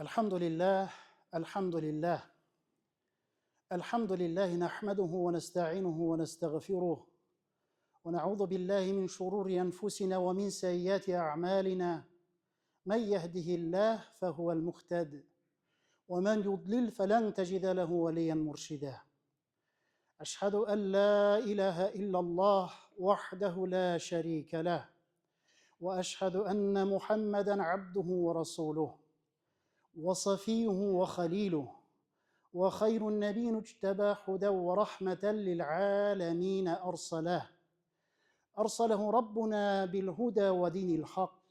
الحمد لله الحمد لله الحمد لله نحمده ونستعينه ونستغفره ونعوذ بالله من شرور أنفسنا ومن سيئات أعمالنا. من يهده الله فهو المهتد ومن يضلل فلن تجد له وليا مرشدا. أشهد أن لا إله إلا الله وحده لا شريك له، وأشهد أن محمدًا عبده ورسوله وصفيه وخليله وخير النبي اجتبى هدى ورحمة للعالمين أرسله ربنا بالهدى ودين الحق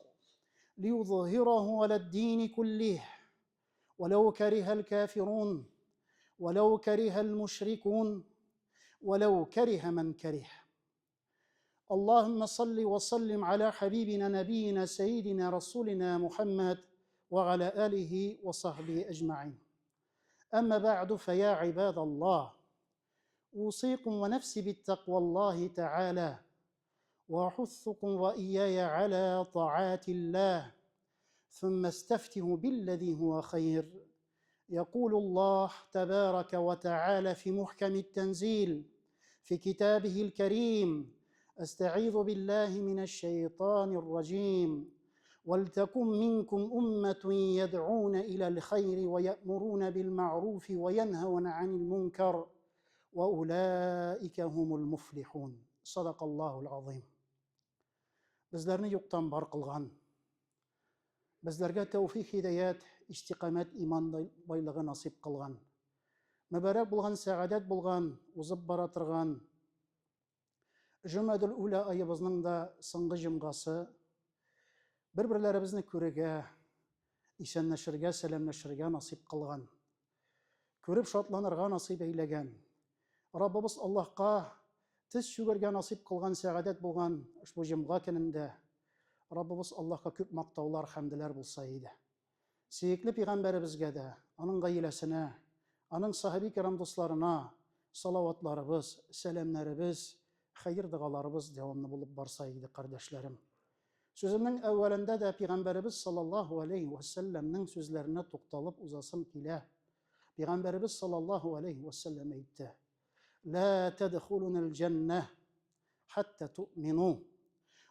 ليظهره على الدين كله ولو كره الكافرون ولو كره المشركون ولو كره من كره. اللهم صل وسلم على حبيبنا نبينا سيدنا رسولنا محمد وعلى آله وصحبه أجمعين. أما بعد فيا عباد الله، أوصيكم ونفسي بتقوى الله تعالى، وأحثكم وإياي على طاعات الله، ثم استفتحوا بالذي هو خير. يقول الله تبارك وتعالى في محكم التنزيل في كتابه الكريم: أستعيذ بالله من الشيطان الرجيم: ولتكن منكم أمة يدعون إلى الخير ويأمرون بالمعروف وينهون عن المنكر وأولئك هم المفلحون. صدق الله العظيم. Bizlarni yo'qdan bor qilgan, bizlarga tavfiq, hidayat, istiqomat, iymon boyligi nasib qilgan, muborak bo'lgan, saodat bo'lgan, o'zib bora turgan Jumadul Ula oyimizning da so'nggi jumg'asi bir-birlarimizni ko'riga, isonlashirga, salomlashirga nasib qilgan, ko'rib shodlanirga nasib eylagan Rabbimiz Allohga tiz cho'girga nasib qilgan, saodat bo'lgan ushbu jumg'a kunida Rabbimiz Allohga ko'p maqtovlar, hamdlar bo'lsa edi. Suyukli payg'ambarimizga da, uning oilasine, uning sahobiy kiram do'stlarına salavatlarimiz, salamlarimiz, xayr duolarimiz davomli bo'lib borsa edi qardoshlarım. Sözümün evvelinde de Peygamberimiz sallallahu aleyhi ve sellem'nin sözlerine to'xtalib uzasım kela. Peygamberimiz sallallahu aleyhi ve sellem aytdi: La tedhulunel cenneh hatta tu'minu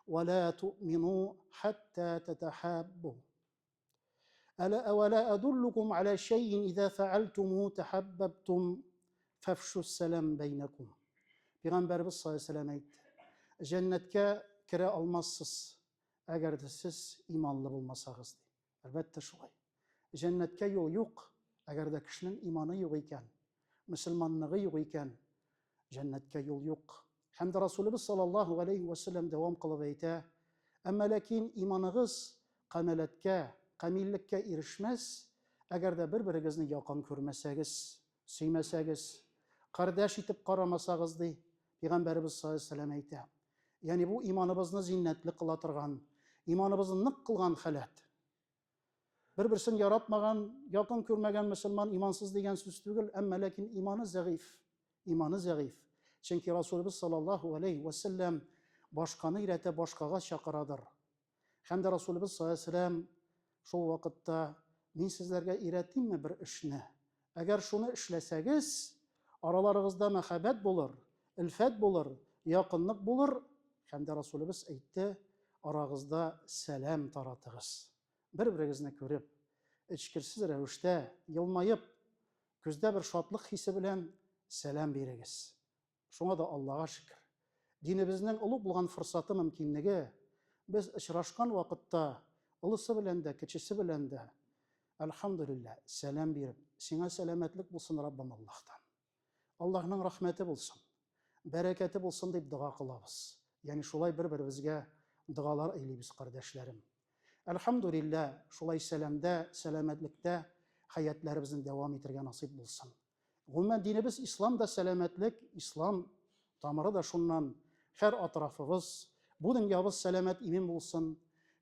ve la tu'minu hatta tetehabbu. Ala adullukum ala şeyin iza fealtumu tehabbabtum fefşus selam beynekum. Peygamberimiz sallallahu aleyhi ve sellem aytdi: Cennetke kire almazsız agar siz iymonli bo'lmasangiz. Albatta shunday. Jannatga yo'l yo'q agarda kishining iymoni yo'q ekan, musulmonligi yo'q ekan, jannatga yo'l yo'q. Hamda Rasululloh sallallohu alayhi vasallam davom qilib aytdi: "Amma lakin iymoningiz qamalatga, qamillikka erishmas agarda bir-biringizni yoqon ko'rmasangiz, suymasangiz, qardosh etib qaramasangiz" deydi Payg'ambarimiz sallallohu alayhi vasallam aytdi. Ya'ni bu iymonimizni ziynatli qila turgan, iymonimizni niq qilgan holat. Bir-birsini yaratmagan, yoqin ko'rmagan musulmon iymonsiz degan so'z tugul, ammo lekin iymoni zaif. Iymoni zaif. Chunki Rasululloh sallallohu alayhi vasallam boshqani irata boshqaga chaqiradir. Hamda Rasululloh sallallohu alayhi vasallam shu vaqtda men sizlarga iratdimmi bir ishni? Agar shuni ishlasangiz, oralaringizda muhabbat bo'lar, ilfat bo'lar, yaqinlik bo'lar. Hamda Rasululloh aytdi: orangizda salam taratыңыз. Bir-biringizni ko'rib, ichkirsiz ravishda yilmayib, ko'zda bir shodlik hissi bilan salam beringiz. Shunga da Allohga shukr. Dinimizning ulug' bo'lgan fursati mumkinligi biz uchrashgan vaqtda ulisi bilan da, kichisi bilan da alhamdulillah salam berib, senga salomatlik bo'lsin Rabbim Allohdan. Allohning rahmati bo'lsin, barakati bo'lsin deb duo qilamiz. Yani şulay bir-birimizga duolar eylaymiz qardoshlarım. Alhamdulillah şulay salamda, salomatlikda hayotlarimizni davom ettirgan nasib bo'lsin. Umuman dinimiz islomda salomatlik, islom tomiri da shundan har atrofimiz, bu dunyomiz salomat imin bo'lsin.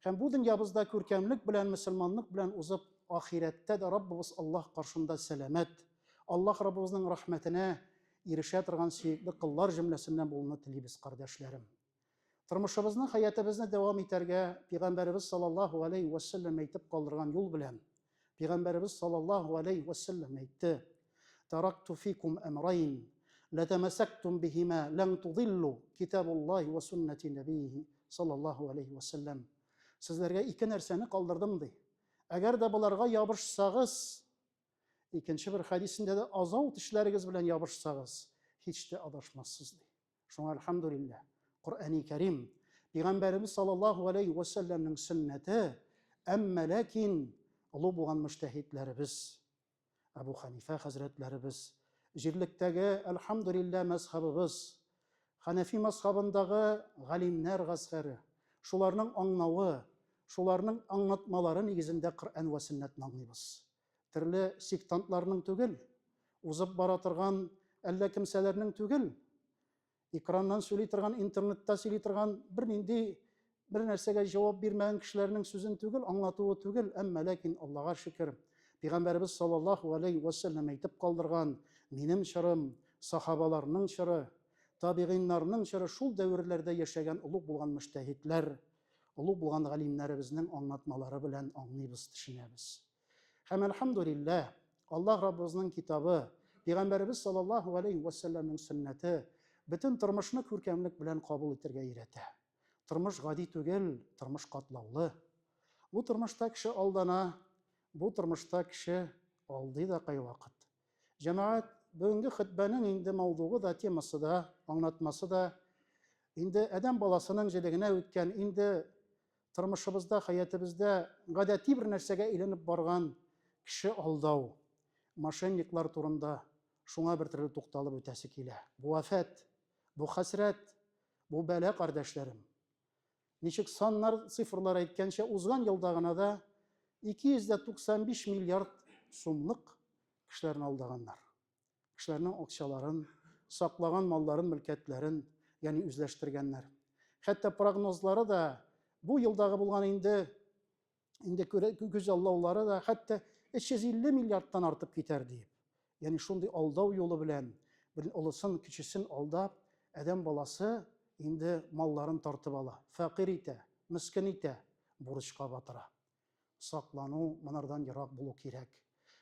Ham bu dunyomizda ko'rkamlik bilan, musulmonlik bilan o'zib, oxiratda da Rabbimiz Alloh qarshida salomat, Alloh Rabbimizning rahmatine erisha turgan suyukli qullar jumlasidan bo'lishini tilaymiz qardoshlarım. Turmushimizni, hayotimizni davom ettirga Payg'ambarimiz sallallohu alayhi vasallam aytib qoldirgan yo'l bilan Peygamberimiz sallallahu aleyhi ve sellem aytdı. Taraktu fikum emrayn letemesaktum bihima len tudillu kitabullahi ve sünneti nebiyhi sallallahu aleyhi ve sellem. Sizlerge iki nerseni kaldırdım di. Eğer de bularga yapışsağız, ikinci bir hadisinde de azalt işleriniz bilen yapışsağız, hiç de adaşmazsız di. Şuna elhamdülillah. Kur'an-ı Kerim, Peygamberimiz sallallahu aleyhi ve sellem'nin sünneti, emme lakin ulu bulan müştehitlerimiz, Ebu Hanife Hazretlerimiz, jirlikteki elhamdülillah mezhabımız, Hanefi mezhabındaki galimler gazgari, şularının anlağı, şularının anlatmaları negizinde Kur'an ve sünnetini anlayız. Türlü sektantlarının tügül, uzıp baratırgan elle kimselerinin tügül, ekrandan söyleytirgan, internette söyleytirgan bir nersege cevap vermeyen kişilerinin sözün tügül, anlatığı tügül, emme lakin Allah'a şükür. Peygamberimiz sallallahu aleyhi ve sellem aytıp kaldırgan benim şırım, sahabalarının şırı, tabiğinlarının şırı, şul devirlerde yaşayan ulu bulgan müştehitler, ulu bulgan galimlerimizin anlatmaları bilen anlayız, düşünemiz. Hem elhamdülillah Allah Rabbimizin kitabı, Peygamberimiz sallallahu aleyhi ve sellem'nin sünneti bütün tırmışını körkemlik bilen kabul etirge irete. Tırmış gadi tügel, tırmış katlavlı. Bu tırmışta kişi aldana, bu tırmışta kişi aldı da kay vakit. Cemaat, bugünkü hutbenin indi mevduğu da, teması da, anlatması da, indi adam balasının jiligine ötken, indi tırmışımızda, hayatımızda gadati bir nersege ilinip bargan kişi aldav, maşenniklar turunda şuna bir türlü toxtalıp ötesi kile. Bu afet, bu hasret, bu bela kardeşlerim. Nişik sanlar, sıfırlar aytkençe uzgan yıldağına da 295 milyar so'mlik kişilerin aldağanlar. Kişilerinin akçaların, saklagan malların, mülketlerin, yani üzleştirgenler. Hatta prognozları da bu yıldağı bulgan indi güzellavları da hatta 350 milyardan artıp gider deyip. Yani şunday aldav yolu bilen, olasın kişisin aldap, adam balası indi malların tartıp ala. Fakir ite, miskin ite, buruşka batıra. Saklanu, manardan yarak bulu kirek.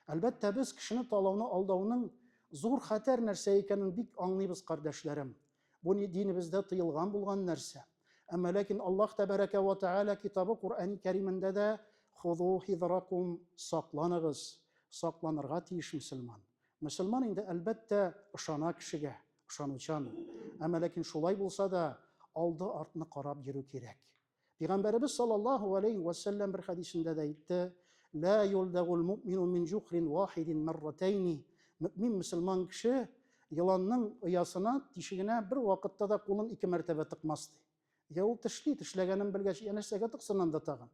Elbette biz kişinin talavını aldavının zor hater nerse ekenin bik anlayız kardeşlerim. Bu dinimizde tıyılgan bulgan nerse. Ama lakin Allah Tebareke ve Teala kitabı Kur'an-ı Kerim'inde de "Hudu hidrakum" saklanırız. Saklanırga tiyiş Müslüman. Müslüman indi elbette ışana kişige, ışanıçan. Ama lakin şulay bulsa da aldı artını qarab yürü kirek. Peygamberimiz sallallahu aleyhi ve sellem bir hadisinde de aytdı. La yuldagul mu'minu min juhrin vahidin merrateyni. Mümin Müslüman kişi yılanın ıyasına, tişigine bir vakitte da kulun iki mertebe tıkmazdı. Ya o tişlegenin bilgeç yenersege tıksınan da tağın.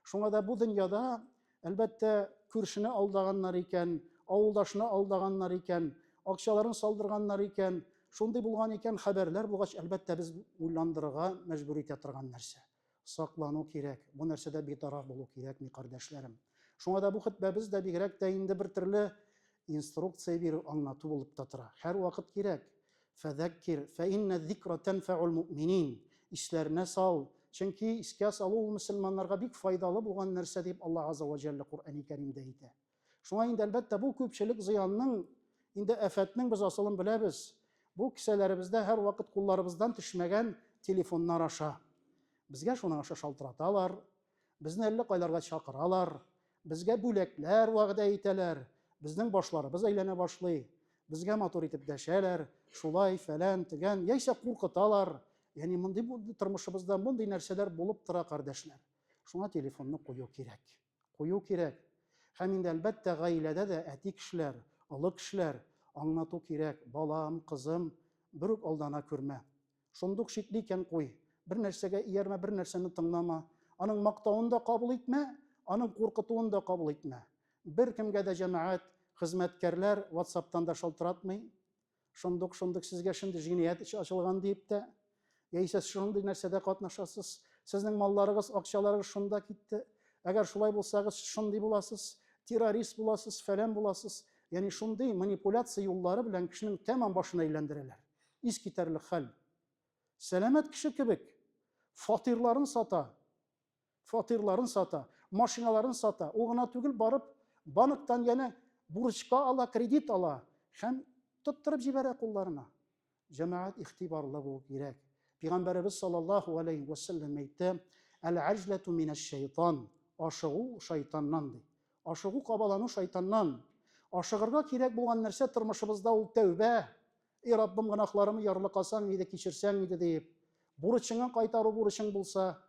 Şuna da bu dünyada elbette kürşünü aldağanlar iken, avuldaşını aldağanlar iken, akçaların saldırganlar iken, şunday bulgan iken haberler bulgaç elbette biz uylandırıga mecburiyet ettirgan nerse. Saklanu kirek. Bu nersede bir taraf bulu kirek mi kardeşlerim. Şuna da bu hutbemiz de bir gerek de indi bir türlü instruksiya bir anlatı bulup tatıra. Her vakit kirek. Fezekkir fe inne zikra tenfe'ul mu'minin. İşlerine sal. Çünkü iske salı Müslümanlarga bik faydalı bulgan nerse deyip Allah Azze ve Celle Kur'an-ı Kerim'de ide. Şuna indi elbette bu köpçelik ziyanının, indi efetinin biz asılın bilebiz. Bu kiselerimizde her vakit kullarımızdan düşmegen telefonlar aşağı. Bizge şunu aşağı şaltıratalar, bizni 50 aylarga çakıralar, bizge bülekler vağda eteler, bizning başlarımız eylene başlay, bizge motor etip deşeler, şulay falan tigen, yaysa kurkutalar. Yani bunday bu tırmışımızda bunday nerseler bulup tıra kardeşler. Şuna telefonunu koyu kirek. Koyu kirek. Hem indi elbette gailede de etik kişiler, ılık kişiler anlatı kirek. Balam, kızım, bir aldana körme. Şunduk şikliyken koy. Bir nersege iyerme, bir nerseni tınlama. Anın maktağını da kabul etme, anın korkutuğunu da kabul etme. Bir kimge de cemaat, hizmetkerler WhatsApp'tan da şaltıratmay. Şunduk sizge şimdi jiniyet içi açılgan deyip de, yaysa şunday nersede katnaşasız, sizning mallarınız, akçalarınız şunda gitti. Eğer şulay bulsağız şunday bulasız, terörist bulasız, falan bulasız. Yani şunday manipülasyon yolları bilen kişinin tamam başına eğlendirirler. İskiterlik hal. Selamet kişi kibik. Fatirlerin sata, maşinaların sata. Oğuna tügül barıp Банктан яна бурычка ала, кредит ала. Һәм тоттырып җибәрә кулларына. Җәмәгать ихтибарлы булу кирәк. Пәйгамбәрбез саллаллаһу алейхи ва саллям әйтте: "Әл-аҗлату минәш-шәйтан." Ашыгу шайтаннан ди. Ашыгу кабалану шайтаннан. Ашыгырга кирәк булган нәрсә тормышыбызда ул тәүбә. И Раббым, гынахларымны ярлыкасаң иде, кичерсәң иде дип. Бурычыңа кайтару бурычың булса,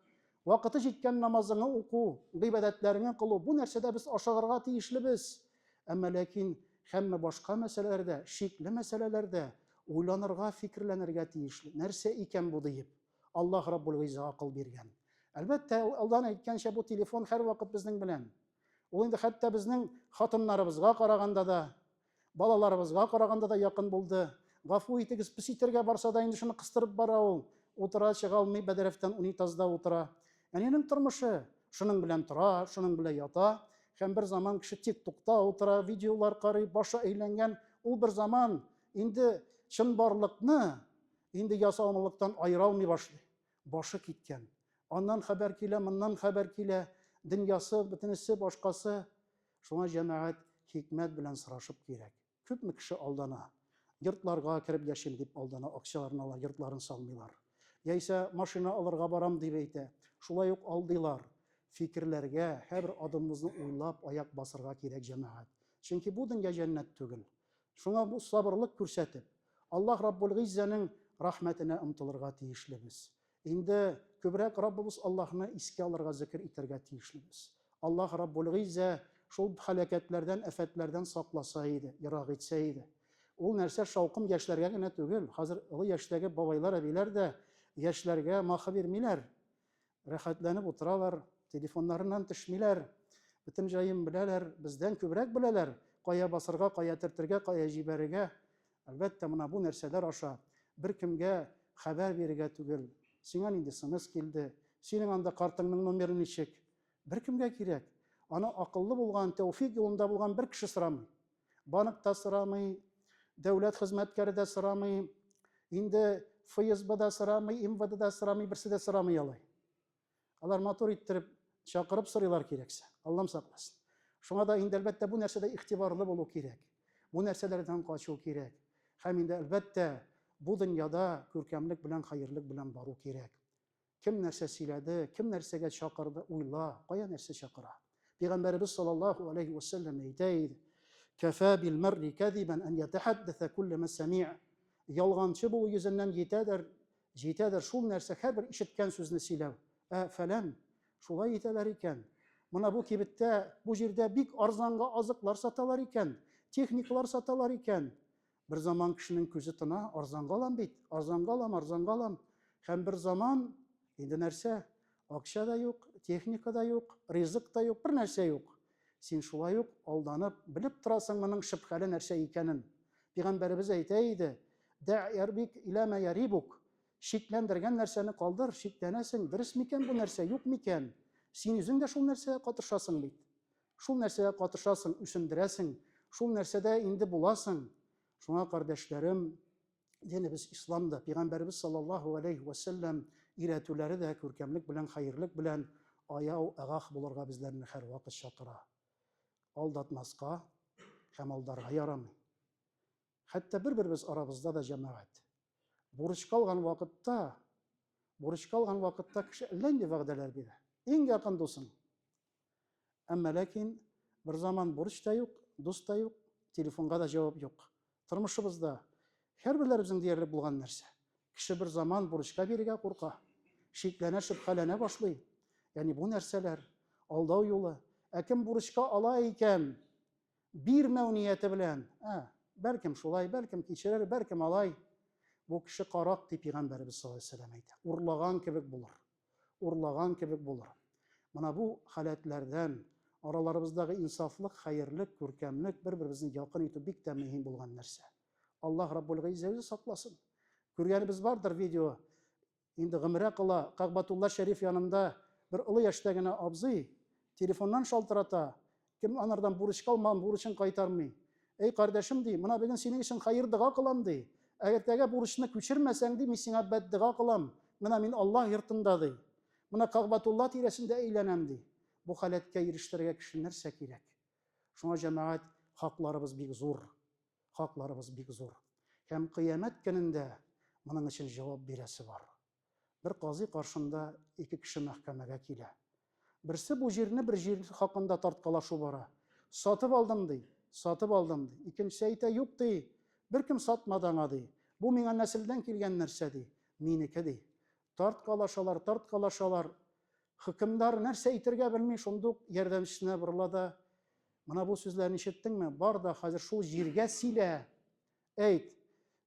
вакыты җиткән намазыңны уку, гыйбадәтләреңне кылу, бу нәрсәдә без ашыгырга тиешлебез. Әмма ләкин һәммә башка мәсьәләләрдә, шикле мәсьәләләрдә уйланырга, фикерләнергә тиешле. Нәрсә икән бу дип? Аллаһ Раббул Гыйза акыл биргән. Әлбәттә, алдан әйткәнчә, бу телефон һәр вакыт безнең белән. Ул инде хәтта безнең хатыннарыбызга караганда да, балаларыбызга караганда да якын булды. Гафу итегез, пес итәргә барса да инде шуны кыстырып бара ул. Утыра, чыга алмый, бәдәрәфтән унитазда утыра. Әнинең тормышы шуның белән тора, шуның белән ята. Һәм бер заман кеше TikTokта утыра, видеолар карый, башы әйләнгән. Ул бер заман инде чынбарлыкны инде ясалмалыктан айыра алмый башлый. Башы киткән. Аннан хәбәр килә, моннан хәбәр килә. Дөньясы, бөтенесе, башкасы. Шуңа җәмәгать хикмәт белән сорашып кирәк. Күпме кеше алдана. Йортларга кирип яшим дип алдана, акчаларын ала, йортларын салмыйлар. Яисә машина алырга барам дип әйтә. Шулай ук алдыйлар. Фикерләргә, һәр адымыбызны уйлап, аяк басырга кирәк җәмәгать. Чөнки бу дөнья җәннәт түгел. Шуңа бу сабырлык күрсәтеп, Аллаһ Раббул Гыйззаның рәхмәтенә омтылырга тиешлебез. Инде күбрәк Раббыбыз Аллаһны искә алырга, зикр итәргә тиешлебез. Аллаһ Раббул Гыйзза шул һәлакәтләрдән, афәтләрдән сакласа иде, ярак итсә иде. Ул нәрсә шаукым яшьләргә генә түгел. Хәзер олы яшьтәге бабайлар, әбиләр дә яшьләргә маха бирмиләр. Рәхәтләнеп утыралар, телефоннарыннан төшмиләр. Бөтен җаен беләләр, бездән күбрәк беләләр. Кая басырга, кая төртергә, кая җибәрергә. Әлбәттә, моны бу нәрсәләр аша беркемгә хәбәр бирергә түгел. Сиңа нинди смс килде? Синең анда картыңның номеры ничек? Беркемгә кирәк. Аны акыллы булган, тәүфик юлында булган бер кеше сорамый. Банкта сорамый, дәүләт хезмәткәре дә сорамый, инде ФСБда сорамый, МВДда сорамый, берсе дә сорамый алай. Алар матур иттереп чакырып сорыйлар кирәксә. Аллам сакласын. Шуңа да инде әлбәттә бу нәрсәдә игътибарлы булу кирәк. Бу нәрсәләрдән качу кирәк. Һәм инде әлбәттә бу дөньяда күркәмлек белән, хәерлек белән бару кирәк. Кем нәрсә сөйләде, кем нәрсәгә чакырды, уйла, кая нәрсә чакыра. Пәйгамбәрбез саллаллаһу алейхи ва саллям әйтә: "Кафа бил мар'i кадибан ан ятахадdatha kullu ma sami'." Ялганчы булу йөзеннән җитәдер шул нәрсә, һәрбер ишеткән сүзне сөйләү. Фәлән, шулай итәләр икән. Моны бу кибеттә, бу җирдә бик арзанга азыклар саталар икән, техникалар саталар икән. Бер заман кешенең күзе тына, арзанга алам бит, арзанга алам. Һәм бер заман инде нәрсә, акча да юк, техника да юк, ризык да юк, бер нәрсә юк. Син шулай ук алданып, белеп торасың моның шөбһәле нәрсә икәнен. Пәйгамбәрбез әйтә иде: "Дә ярбик ила ма ярибук." Шикләндергән нәрсәне калдыр, шикләнәсең, дөрес микән бу нәрсә, юк микән? Син үзең дә шул нәрсәгә катышасың бит. Шул нәрсәгә катышасың, үсендерәсең, шул нәрсәдә инде буласың. Шуңа, кардәшләрем, динебез исламда, Пәйгамбәрбез саллаллаһу алейхи ва саллям өйрәтүләре дә күркәмлек белән, хәерлек белән аяу агах булырга безләрне һәр вакыт чакыра. Алдатмаска һәм алдарга ярамый. Хәтта бер-беребез арабызда да җәмәгать. Бурычка алган вакытта кеше әллә нинди вәгъдәләр бирә. Иң якын дусың. Әмма ләкин бер заман бурыч та юк, дус та юк, телефонга да җавап юк. Тормышыбызда һәрберләребезнең диярлек булган нәрсә. Кеше бер заман бурычка бирергә курка, шикләнә, шөбһәләнә башлый. Ягъни бу нәрсәләр алдау юлы. Кем бурычка ала икән, бирмәү нияте белән, бәлкем шулай, бәлкем кичерер, бәлкем алай. Бу кеше карак дип Пәйгамбәрбез саллаллаһу алейхи ва саллям әйтә. Урлаган кебек булыр. Моны бу халәтләрдән араларыбыздагы инсафлык, хәерлек, күркәмлек, бер-беребезне якын итү бик тә мөһим булган нәрсә. Аллаһ Раббул Гыйзза сакласын. Күргәнебез бардыр видео. Инде гомрә кыла, Кәгъбәтулла шәриф янында бер олы яшьтә генә абзый телефоннан шалтырата. Кем анардан бурычка алмаган, бурычын кайтармый. Эй кардәшем ди, моны бүген синең өчен хәер дуга кылам ди. Әгәртәгә бурычны күчермәсәң ди, мин сиңа бәддуга кылам. Менә мин Аллаһ йортында ди. Моны Кәгъбәтулла тирәсендә әйләнәм ди. Бу халәткә ирештерергә кеше нәрсә кирәк? Шуңа җәмәгать хакларыбыз бик зур. Хакларыбыз бик зур. Һәм кыямәт көнендә моның өчен җавап бирәсе бар. Бер казый каршында ике кеше мәхкәмәгә килә. Берсе бу җирне бер җир хакында тарткалашу бара. Сатып алдым ди, сатып алдым ди. Икенчесе әйтә, юк ди, беркем сатмады аңа ди. Бу миңа нәселдән килгән нәрсә ди, минеке ди. Тарткалашалар, тарткалашалар. Хөкемдар нәрсә әйтергә белми, шундук ярдәмчесенә борыла да, моны бу сүзләрне ишеттеңме? Бар да хәзер шул җиргә сөйлә. Әйт,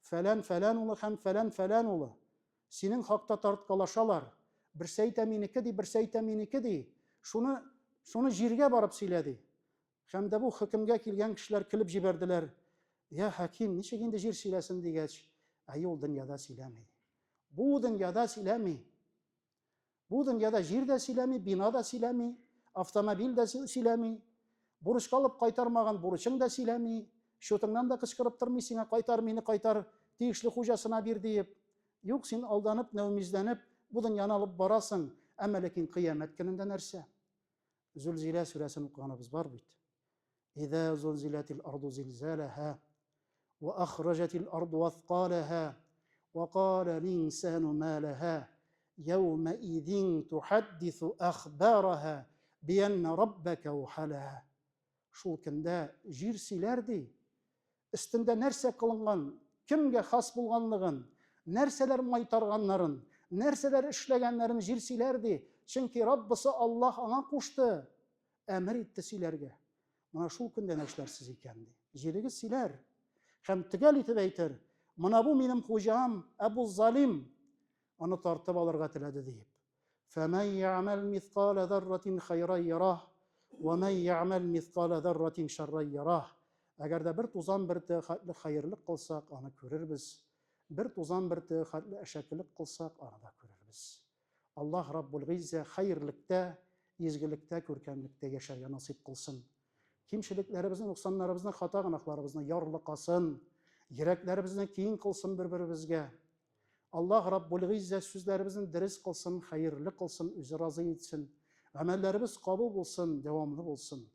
фәлән улы һәм фәлән улы. Синең хакта тарткалашалар. Берсе әйтә минеке ди, берсе әйтә минеке ди. Шуны җиргә барып сөйлә ди. Һәм дә бу хөкемгә килгән кешеләр көлеп җибәрделәр. Я хаким, ничек инде җир сөйләсен дигәч, ул дөньяда сөйләми. Бу дөньяда сөйләми. Бу дөньяда җир дә сөйләми, бина да сөйләми, автомобиль дә сөйләми. Бурычка алып кайтармаган бурычың да сөйләми. Шутыңнан да кычкырып тормый сиңа, кайтар мине, кайтар, тиешле хуҗасына бир диеп. Юк, син алданып, нәүмизләнеп, бу дөньяны алып барасың. Әмма ләкин кыямәт көнендә нәрсә? Зулзилә сүрәсен укыганыбыз бар бит. إذا زلزلت الأرض زلزالها وأخرجت الأرض أثقالها وقال الإنسان ما لها يومئذ تحدث أخبارها بأن ربك أوحى Шул көндә җир сөйләр ди. Өстендә нәрсә кылынган, кемгә хас булганлыгын, нәрсәләр майтарганнарын, нәрсәләр эшләгәннәрен җир сөйләр ди. Чөнки Раббысы Аллаһ аңа кушты, әмер итте сөйләргә. Моны шул көндә нәрсәләрсез икән ди. Җирегез сөйләр. Һәм төгәл итеп әйтер, моны бу минем хуҗам Әбу Залим аны тартып алырга теләде дип. فَمَنْ يَعْمَلْ مِثْقَالَ ذَرَّةٍ خَيْرًا يَرَهُ وَمَنْ يَعْمَلْ مِثْقَالَ ذَرَّةٍ شَرًّا يَرَهُ. Әгәр дә бер тузан бер хәтле хәерлек кылсак, аны күрербез. Бер тузан бер хәтле әшәкелек кылсак, аны да күрербез. Аллаһ Раббул Гиззә хәерлектә, изгелектә, күркәмлектә яшәргә насыйп кылсын. Кимчелекләребезне, нуксаннарыбызны, хата гынахларыбызны ярлыкасын, йөрәкләребезне киң кылсын бер-беребезгә. Аллаһ Раббул Гиззә сүзләребезне дөрес кылсын, хәерле кылсын, үзе разый итсен. Әмәлләребез кабул булсын, дәвамлы булсын.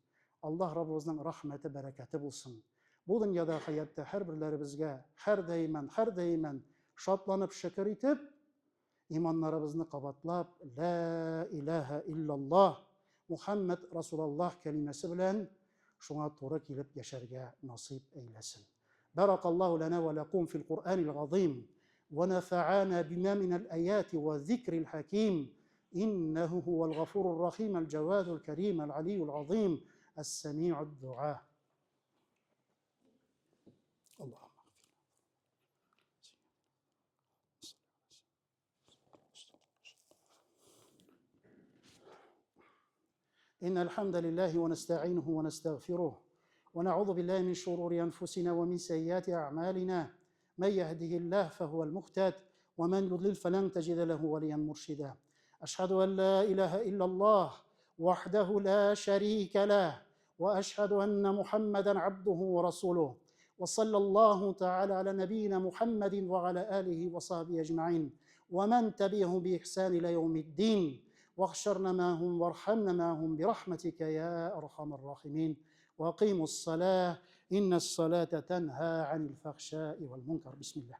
Аллаһ Раббыбызның рәхмәте, бәрәкәте булсын. Бу дөньяда, хаятта һәрберләребезгә һәр даиман шатланып, шөкер итеп, иманнарыбызны кабатлап, ла илаха иллаллаһ, Мухаммад Расулуллаһ кәлимәсе белән шуңа туры килеп яшәргә насыйп әйләсен. Баракаллаһу лана ва лакум фил Qur'анил азим ва нафa'ана бima min al-ayati wa dhikril hakim. إنه هو الغفور الرحيم الجواد الكريم العلي العظيم السميع الدعاء. اللهم إن الحمد لله ونستعينه ونستغفره ونعوذ بالله من شرور أنفسنا ومن سيئات أعمالنا. من يهده الله فهو المهتد ومن يضلل فلن تجد له وليا مرشدا. أشهد أن لا إله إلا الله وحده لا شريك له وأشهد أن محمدا عبده ورسوله وصلى الله تعالى على نبينا محمد وعلى آله وصحبه أجمعين ومن تبعهم بإحسان إلى يوم الدين واحشرنا معهم وارحمنا معهم برحمتك يا أرحم الراحمين وأقيموا الصلاة إن الصلاة تنهى عن الفحشاء والمنكر. بسم الله.